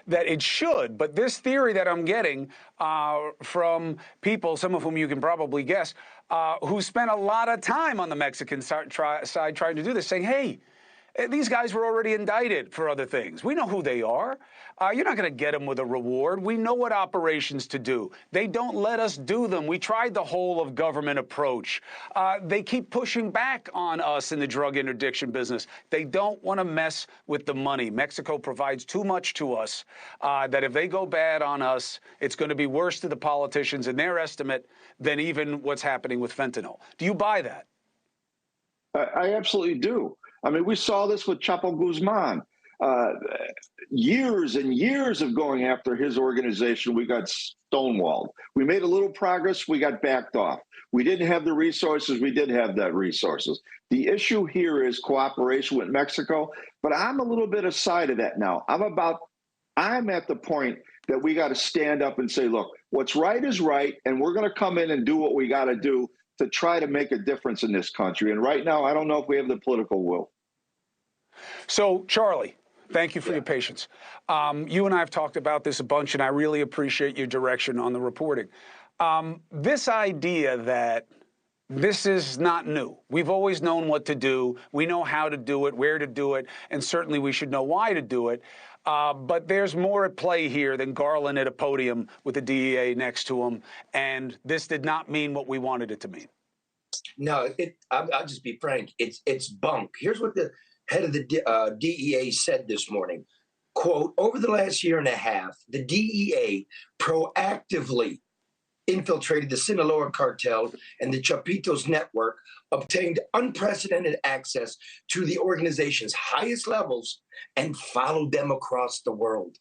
that it should. But this theory that I'm getting from people, some of whom you can probably guess, who spent a lot of time on the Mexican side trying to do this, saying, hey, these guys were already indicted for other things. We know who they are. You're not going to get them with a reward. We know what operations to do. They don't let us do them. We tried the whole of government approach. They keep pushing back on us in the drug interdiction business. They don't want to mess with the money. Mexico provides too much to us that if they go bad on us, it's going to be worse to the politicians in their estimate than even what's happening with fentanyl. Do you buy that? I absolutely do. I mean, we saw this with Chapo Guzman. Years and years of going after his organization, we got stonewalled. We made a little progress, we got backed off. We didn't have the resources, we did have that resources. The issue here is cooperation with Mexico, but I'm a little bit aside of that now. I'm at the point that we got to stand up and say, look, what's right is right, and we're going to come in and do what we got to do to try to make a difference in this country. And right now, I don't know if we have the political will. So, Charlie, thank you for your patience. You and I have talked about this a bunch, and I really appreciate your direction on the reporting. This idea that this is not new. We've always known what to do. We know how to do it, where to do it, and certainly we should know why to do it. But there's more at play here than Garland at a podium with the DEA next to him, and this did not mean what we wanted it to mean. No, I'll just be frank. It's bunk. Here's what the head of the DEA said this morning. Quote, over the last year and a half, the DEA proactively infiltrated the Sinaloa cartel and the Chapitos network, obtained unprecedented access to the organization's highest levels, and followed them across the world.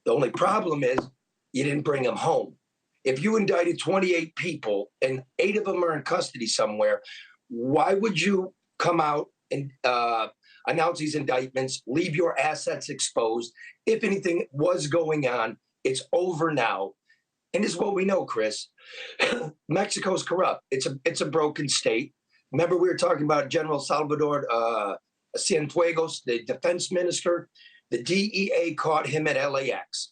The only problem is you didn't bring them home. If you indicted 28 people and 8 of them are in custody somewhere, why would you come out and announce these indictments, leave your assets exposed? If anything was going on, it's over now. And this is what we know, Chris. Mexico's corrupt. It's a broken state. Remember, we were talking about General Salvador Cienfuegos, the defense minister. The DEA caught him at LAX,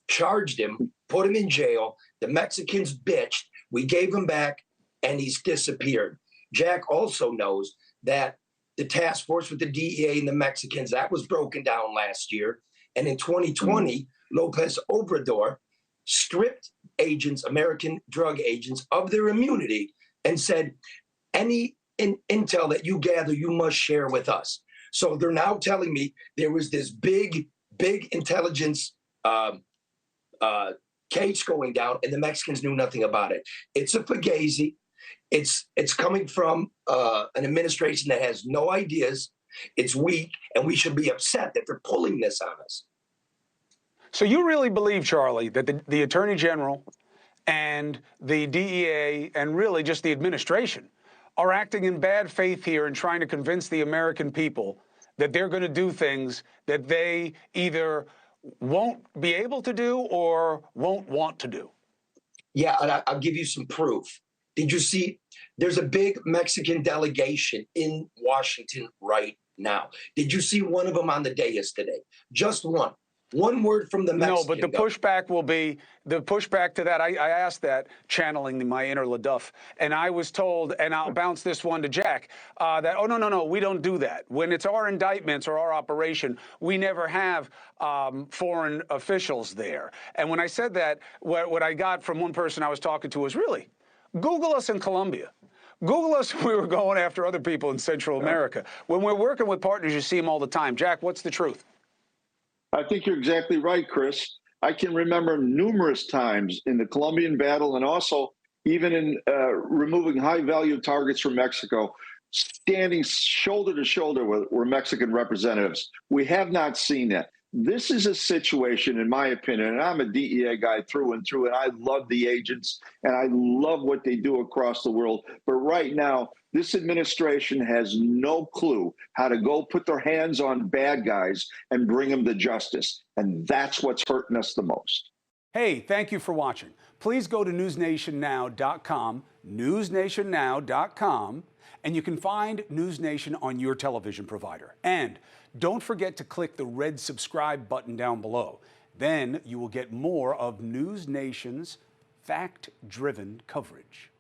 charged him, put him in jail. The Mexicans bitched. We gave him back, and he's disappeared. Jack also knows that the task force with the DEA and the Mexicans, that was broken down last year. And in 2020, Lopez Obrador stripped agents, American drug agents, of their immunity and said, any intel that you gather, you must share with us. So they're now telling me there was this big intelligence case going down, and the Mexicans knew nothing about it. It's a fugazi. It's coming from an administration that has no ideas. It's weak, and we should be upset that they're pulling this on us. So you really believe, Charlie, that the Attorney General and the DEA and really just the administration are acting in bad faith here and trying to convince the American people that they're going to do things that they either won't be able to do or won't want to do? Yeah, and I'll give you some proof. Did you see there's a big Mexican delegation in Washington right now? Did you see one of them on the dais today? Just one. One word from the Mexican. No, but the pushback will be, the pushback to that, I asked that, channeling my inner LeDuff, and I was told, and I'll bounce this one to Jack, that, oh, no, we don't do that. When it's our indictments or our operation, we never have foreign officials there. And when I said that, what I got from one person I was talking to was, really, Google us in Colombia. Google us when we were going after other people in Central America. When we're working with partners, you see them all the time. Jack, what's the truth? I think you're exactly right, Chris. I can remember numerous times in the Colombian battle and also even in removing high-value targets from Mexico, standing shoulder to shoulder with Mexican representatives. We have not seen that. This is a situation, in my opinion, and I'm a DEA guy through and through, and I love the agents, and I love what they do across the world. But right now, this administration has no clue how to go put their hands on bad guys and bring them to justice. And that's what's hurting us the most. Hey, thank you for watching. Please go to newsnationnow.com, newsnationnow.com, and you can find NewsNation on your television provider. And don't forget to click the red subscribe button down below. Then you will get more of NewsNation's fact-driven coverage.